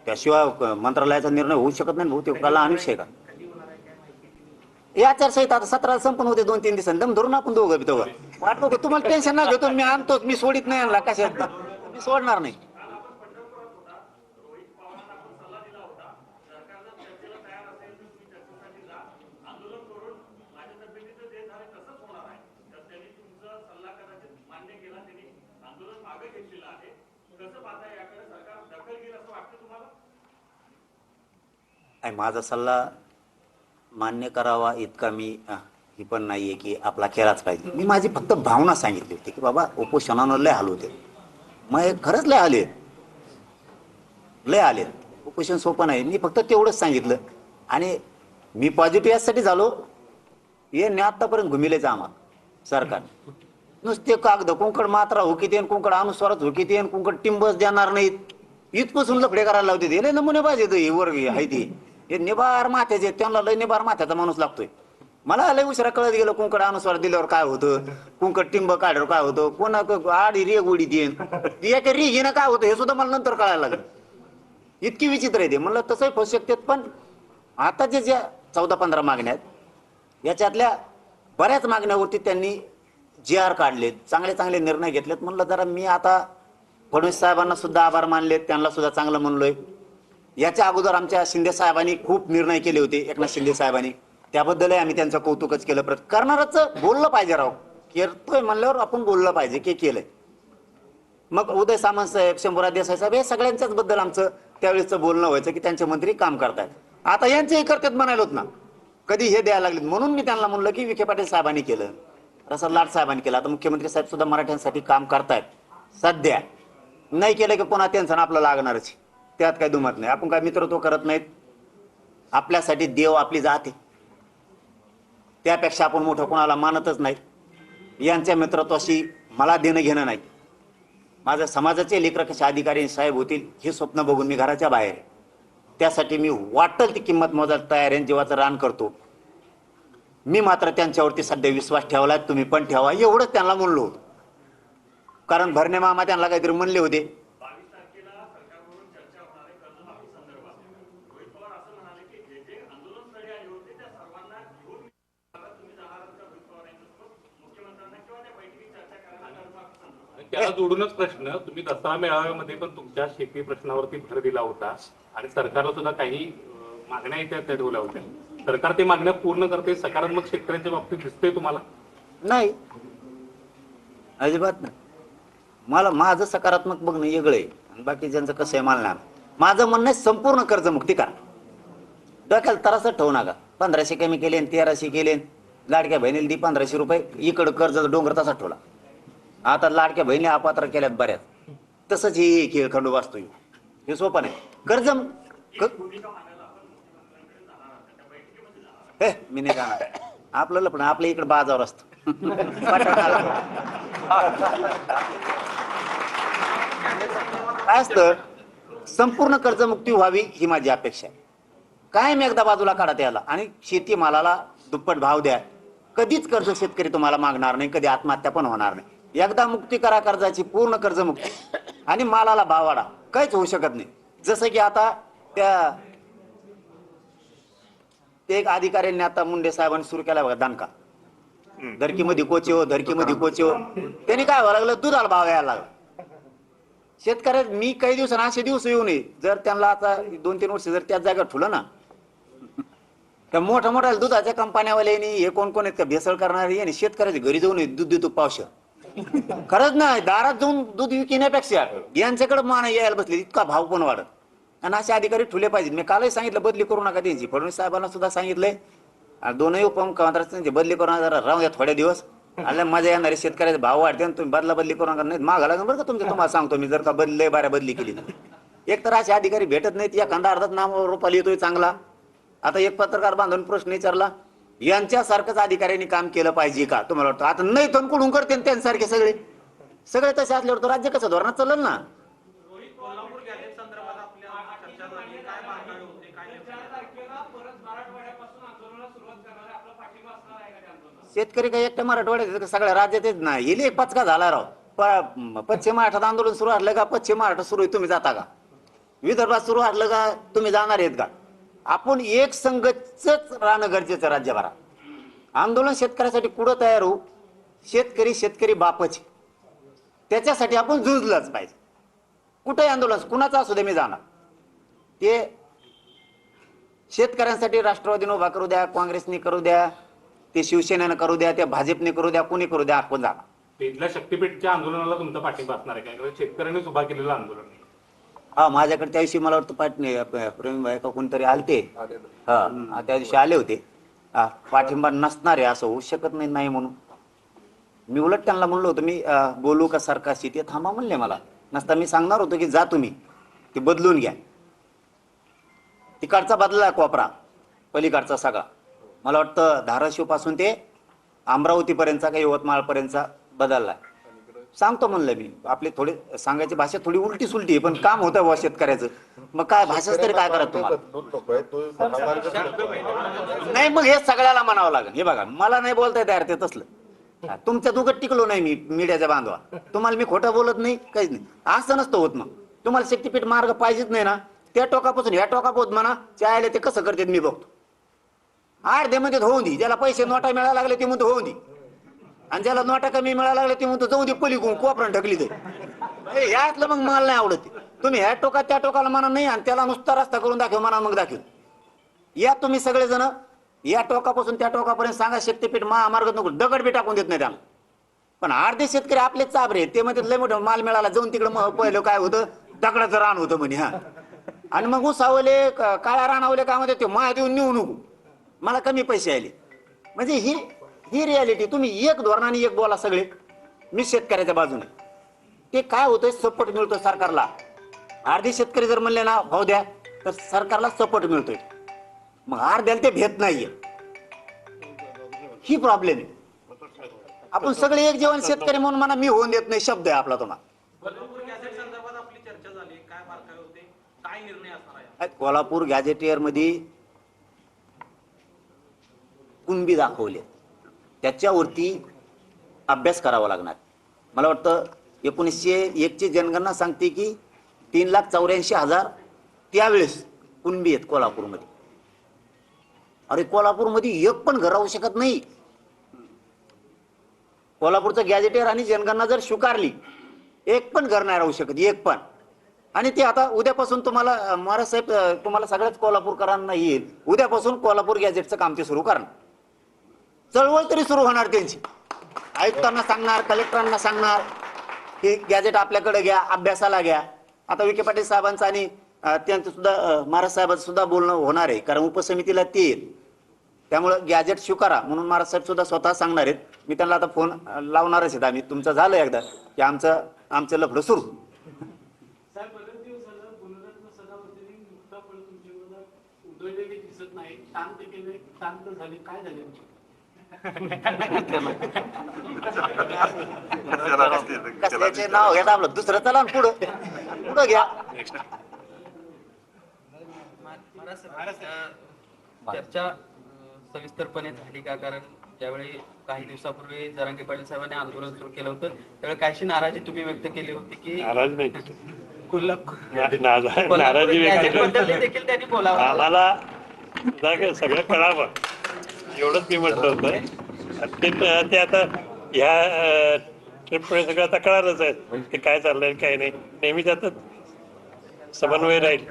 त्याशिवाय मंत्रालयाचा निर्णय होऊ शकत नाही. बहुतेकाला अनुषय का या आचारसंहिता आता 17 संपून होते 2-3 दिवसांनी दम धरून आपण दोघं वाटतो तुम्हाला टेन्शन ना घेतो. मी आणतोच, मी सोडित नाही आणला कशात, मी सोडणार नाही. माझा सल्ला मान्य करावा इतका मी ही पण नाहीये की आपला केलाच पाहिजे. मी माझी फक्त भावना सांगितली होती की बाबा उपोषणानं लय हाल होते. मग खरंच लय आले उपोषण सोपं नाही. मी फक्त तेवढंच सांगितलं आणि मी पॉझिटिव्ह यासाठी झालो. हे आतापर्यंत घुमिलेच आम्हाला सरकार नुसते कागद कुंकड मात्रा हुकीते कुंकड अनुस्वारात हुकीते कुंकड टिंबस देणार नाहीत. इथपासून लफडे करायला लावते. ते लय नमुने पाहिजे वर्ग आहे ते. हे निबार माथ्याचे त्यांना लय निबार माथ्याचा माणूस लागतोय. मला लय उशिरा कळत गेलं कुंकड अनुस्वार दिल्यावर काय होतं, कुंकड टिंब काढल्यावर काय होतं, कोणा आडी रेग उडी देईन एका रेगीनं काय होतं हे सुद्धा मला नंतर कळायला लागलं. इतकी विचित्र आहे ते. म्हणलं तसंही फसू शकतात. पण आताच्या ज्या 14-15 मागण्या आहेत याच्यातल्या बऱ्याच मागण्यावरती त्यांनी GR काढलेत, चांगले चांगले निर्णय घेतलेत. म्हणलं जरा मी आता फडणवीस साहेबांना सुद्धा आभार मानलेत, त्यांना सुद्धा चांगलं म्हणलोय. याच्या अगोदर आमच्या शिंदे साहेबांनी खूप निर्णय केले होते, एकनाथ शिंदे साहेबांनी, त्याबद्दलही आम्ही त्यांचं कौतुकच केलं. करणारच बोललं पाहिजे राव, करतोय म्हणल्यावर आपण बोललं पाहिजे की केलंय. मग उदय सामंत साहेब, शंभूराज देसाई साहेब हे सगळ्यांच्याच बद्दल आमचं त्यावेळेसचं बोलणं व्हायचं की त्यांचे मंत्री काम करतायत. आता यांचेही करतात म्हणायलोत ना, कधी हे द्यायला लागलेत. म्हणून मी त्यांना म्हणलं की विखे पाटील साहेबांनी केलं, प्रसाद लाड साहेबांनी केलं, आता मुख्यमंत्री साहेब सुद्धा मराठ्यांसाठी काम करतायत. सध्या नाही केलं की पुन्हा त्यांचं आपलं लागणारच, त्यात काही दुमत नाही. आपण काय मित्रत्व करत नाहीत. आपल्यासाठी देव आपली जात आहे, त्यापेक्षा आपण मोठं कोणाला मानतच नाही. यांच्या मित्रत्वाशी मला देणं घेणं नाही. माझ्या समाजाचे लेकर कसे अधिकारी साहेब होतील हे स्वप्न बघून मी घराच्या बाहेर, त्यासाठी मी वाटेल ती किंमत मोजायला तयार आहे, जीवाचं रान करतो. मी मात्र त्यांच्यावरती सध्या विश्वास ठेवलाय, तुम्ही पण ठेवा एवढंच त्यांना म्हणलो होतो. कारण भरणे मामा त्यांना काहीतरी म्हणले होते. त्याला जोडूनच प्रश्न, तुम्ही दसरा मेळाव्यामध्ये पण तुमच्या शेती प्रश्नावरती भर दिला होता आणि सरकारला सुद्धा काही मागण्या इथे ठेवल्या होत्या. सरकार ते मागण्या पूर्ण करते, सकारात्मक शेतकऱ्यांच्या बाबतीत दिसते तुम्हाला? नाही, अजिबात नाही. मला माझं सकारात्मक बघणं वेगळं आहे आणि बाकीच्यांचं कसं आहे मला नाही. माझं म्हणणं आहे संपूर्ण कर्जमुक्ती करा. डोक्याला त्रासच ठेवू नका. 1500 कमी केले, 1300 केले, लाडक्या बहिणीला दी 1500 रुपये, इकडं कर्जाचा डोंगर तसा ठेवला. आता लाडक्या बहिणी अपात्र केल्यात बऱ्याच. तसंच हे खेळ खंडू वाचतोय, हे सोपं नाही. कर्ज मी नाही जाणार. आपल्याला पण आपल्या इकडे बाजावर असतो. काय असतं, संपूर्ण कर्जमुक्ती व्हावी ही माझी अपेक्षा आहे. कायम एकदा बाजूला काढा त्याला आणि शेती मालाला दुप्पट भाव द्या. कधीच कर्ज शेतकरी तुम्हाला मागणार नाही, कधी आत्महत्या पण होणार नाही. एकदा मुक्ती करा कर्जाची, पूर्ण कर्जमुक्ती, आणि मालाला भाव वाढा. काहीच होऊ शकत नाही. जसं की आता ते एक अधिकाऱ्यांनी आता मुंडे साहेबांनी सुरू केला बघा दणका, धरकीमध्ये कोचो, धरकीमध्ये कोचो. त्यांनी काय व्हायला लागलं, दुधाला भाव यायला लागला. शेतकऱ्या मी काही दिवसांना असे दिवस येऊ नये जर त्यांना आता 2-3 वर्ष जर त्याच जागेवर ठेवलं ना, तर मोठ्या मोठ्या दुधाच्या कंपन्यावाल्यांनी हे कोण आहेत का भेसळ करणारे आणि शेतकऱ्याच्या घरी जाऊन दूध देतो पावशे. खरंच नाही, दारात जाऊन दूध विकण्यापेक्षा यांच्याकडे मान यायला बसले, इतका भाव पण वाढत. आणि असे अधिकारी ठुले पाहिजेत. मी कालही सांगितलं बदली करू नका त्यांची. फडणवीस साहेबांना सुद्धा सांगितलंय, दोनही उपमुख्यमंत्र्यांची बदली करू नका, राहू द्या थोड्या दिवस, आणि मजा येणारे शेतकऱ्याचे भाव वाढते आणि तुम्ही बदली करू नका. नाही मागा लागेल बरं का तुमचं. तुम्हाला सांगतो मी, जर का बदली केली तर. एक तर असे अधिकारी भेटत नाहीत. या कांदा अर्धात नाम रुपाला येतोय चांगला. आता एक पत्रकार बांधून प्रश्न विचारला, यांच्यासारखंच अधिकाऱ्यांनी काम केलं पाहिजे का तुम्हाला वाटतं? आता नाही तनकुडून करते त्यांच्यासारखे सगळे तसे असल्यावर तर राज्य कसं धोरणात चालेल ना. शेतकरी काही एकट्या मराठवाड्यात सगळ्या राज्यात येत नाही. हिले पचका झाला राव. पश्चिम महाराष्ट्रात आंदोलन सुरू असलं का पश्चिम महाराष्ट्र सुरू आहे, तुम्ही जाता का? विदर्भात सुरू असलं का तुम्ही जाणार आहेत का? आपण एक संघच राहणं गरजेचं राज्यभरात. आंदोलन शेतकऱ्यासाठी कुठं तयार होऊ? शेतकरी बापच. त्याच्यासाठी आपण झुंजलंच पाहिजे. कुठंही आंदोलन कुणाचं असू दे मी जाणार. ते शेतकऱ्यांसाठी राष्ट्रवादीने उभा करू द्या, काँग्रेसने करू द्या, ते शिवसेनेनं करू द्या, त्या भाजपने करू द्या, कोणी करू द्या, आपण जाणार. पेटला शक्तीपीठच्या आंदोलनाला तुमचा पाठिंबा असणार आहे काय? कारण शेतकऱ्यांनीच उभा केलेलं आंदोलन आहे. हा, माझ्याकडे त्या दिवशी मला वाटतं प्रेम भाई का कोणतरी आलते. हा, त्या दिवशी आले होते. पाठिंबा नसणार आहे असं होऊ शकत नाही म्हणून. मी उलट त्यांना म्हणलो होतो, मी बोलू का सरकारशी? ते थांबा म्हणले मला. नसता मी सांगणार होतो की जा तुम्ही, ते बदलून घ्या. तिकडचा बदलला कोपरा, पलीकडचा सगळा. मला वाटतं धाराशिव पासून ते अमरावतीपर्यंतचा का यवतमाळपर्यंतचा बदलला. सांगतो म्हणलं मी. आपले थोडे सांगायची भाषा थोडी उलटी सुलटी आहे, पण काम होतं बुवा शेतकऱ्याचं. मग काय भाषाच तरी काय करत तुम्हाला? नाही, मग हे सगळ्याला म्हणावं लागेल. हे बघा, मला नाही बोलता येत यार ते तसलं. तुमच्या दुगत टिकलो नाही मी मीडियाच्या बांधवा. तुम्हाला मी खोटं बोलत नाही, काहीच नाही. असं नसतं होत. मग तुम्हाला शक्तीपीठ मार्ग पाहिजेच नाही ना, त्या टोकापासून ह्या टोकापासून म्हणा चायले ते कसं करतात मी बघतो. अर्धे मध्ये होऊन दे. ज्याला पैसे नोटा मिळायला लागले ते म्हणतो होऊन दे, आणि ज्याला नोटा कमी मिळायला लागले ते म्हणतो जाऊ दे पलीकडून कोपरण ढकली दे. ह्यातलं मग मला नाही आवडत. तुम्ही ह्या टोकात त्या टोकाला म्हणा नाही, आणि त्याला नुसता रस्ता करून दाखव म्हणा, मग दाखव. या तुम्ही सगळेजण या टोकापासून त्या टोकापर्यंत सांगा शक्तीपीठ महामार्ग नको, दगड बी टाकून देत नाही त्याला. पण अर्धे शेतकरी आपले चाबरे, ते म्हणतात लय मोठं माल मिळाला जाऊन तिकडे. मग पहिलं काय होतं, दगडाचं रान होतं म्हणे. हा, आणि मग उसावले काळ्या रानावले काय म्हणते, ते माय देऊन नेऊ नको, मला कमी पैसे आले. म्हणजे ही रियालिटी. तुम्ही एक धोरणाने एक बोला सगळे, मी शेतकऱ्याच्या बाजूने. ते काय होतंय, सपोर्ट मिळतो सरकारला. अर्धे शेतकरी जर म्हणले ना भाव द्या, तर सरकारला सपोर्ट मिळतोय. मग अर्ध्याला ते भेट नाहीये. ही प्रॉब्लेम आहे. आपण सगळे एक जेवण शेतकरी म्हणून म्हणा, मी होऊन देत नाही शब्द आहे आपला. तुम्हाला कोल्हापूर गॅझेटियर मध्ये कुणबी दाखवले, त्याच्यावरती अभ्यास करावा लागणार. मला वाटतं 1901 ची जनगणना सांगते की 3,84,000 त्यावेळेस कुणबी आहेत कोल्हापूरमध्ये. अरे कोल्हापूरमध्ये एक पण घर राहू शकत नाही. कोल्हापूरचं गॅझेटियर आणि जनगणना जर स्वीकारली, एक पण घर नाही राहू शकत, एक पण. आणि ते आता उद्यापासून तुम्हाला महाराज साहेब, तुम्हाला सगळ्याच कोल्हापूरकरांना येईल, उद्यापासून कोल्हापूर गॅझेटचं काम ते सुरू करणार. चळवळ तरी सुरू होणार त्यांची. आयुक्तांना सांगणार, कलेक्टरांना सांगणार की गॅझेट आपल्याकडे घ्या, अभ्यासाला घ्या. आता विखे पाटील साहेबांचं आणि त्यांचं सुद्धा महाराज साहेबांचं सुद्धा बोलणं होणार आहे, कारण उपसमितीला ते येईल. त्यामुळं गॅझेट स्वीकारा म्हणून महाराज साहेब सुद्धा स्वतः सांगणार आहेत. मी त्यांना आता फोन लावणारच आहेत. आम्ही तुमचं झालं एकदा की आमचं लफडं सुरू. कसल्याचे नाव घ्या आपलं दुसरं, चला पुढं घ्या. चर्चा सविस्तरपणे झाली का? कारण ज्यावेळी काही दिवसापूर्वी जरांगे पाटील साहेबांनी आंदोलन सुरू केलं होतं, त्यावेळी काहीशी नाराजी तुम्ही व्यक्त केली होती की नाराज नाही, नाराजी देखील त्यांनी बोलावं. आम्हाला सगळं कळावं एवढंच मी म्हटलं होतं. ते आता ह्या ट्रिपमुळे सगळं आता कळालंच आहे की काय चाललंय काय नाही. नेहमी त्यात समन्वय राहील.